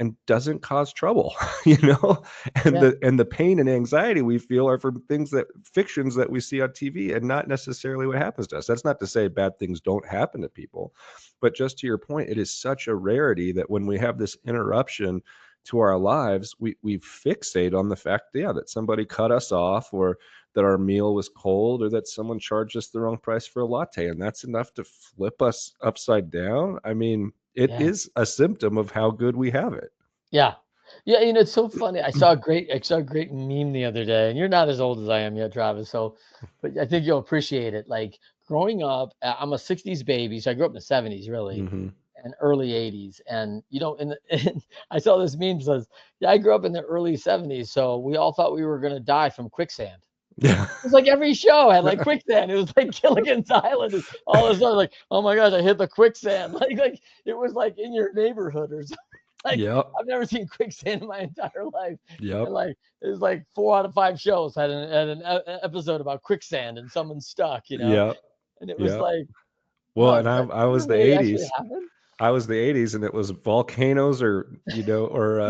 and doesn't cause trouble, you know? And Yeah. the pain and anxiety we feel are from things that fictions that we see on TV and not necessarily what happens to us. That's not to say bad things don't happen to people, but just to your point, it is such a rarity that when we have this interruption to our lives, we fixate on the fact, yeah, that somebody cut us off, or that our meal was cold, or that someone charged us the wrong price for a latte, and that's enough to flip us upside down. I mean, it Yeah. is a symptom of how good we have it. Yeah. Yeah, it's so funny. I saw a great meme the other day, and you're not as old as I am yet, Travis. So, but I think you'll appreciate it. Like growing up, I'm a '60s baby, so I grew up in the '70s, really, Mhm. and early '80s. And and I saw this meme says, "Yeah, I grew up in the early '70s, so we all thought we were gonna die from quicksand." Yeah. It was like every show had like quicksand. It was like Gilligan's Island. And all of a sudden, like, oh my gosh, I hit the quicksand. Like it was like in your neighborhood or something. Like Yep. I've never seen quicksand in my entire life. Yep. And like it was like 4 out of 5 shows had an episode about quicksand and someone stuck. Yep. And it was Yep. like, Well, wow, and did that I ever was the really actually 80s. happen? I was the '80s, and it was volcanoes, or, or,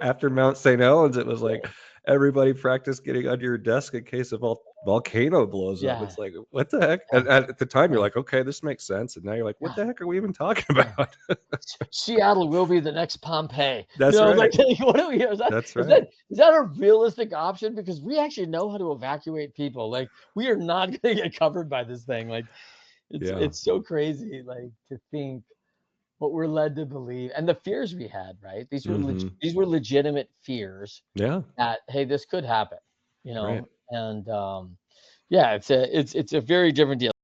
after Mount St. Helens, it was like everybody practice getting under your desk in case a volcano blows up. Yeah, It's like, "What the heck?" yeah, And at the time, you're yeah, like, "Okay, this makes sense." And now you're like, "What yeah, the heck are we even talking yeah. about?" Seattle will be the next Pompeii. That's Like, right. what are we? Is that That's is right. that is that a realistic option? Because we actually know how to evacuate people. Like, we are not going to get covered by this thing. Like, Yeah. it's so crazy. Like to think what we're led to believe and the fears we had. Right? Mhm. These were legitimate fears Yeah. that hey, this could happen. Right. And yeah, it's a very different deal.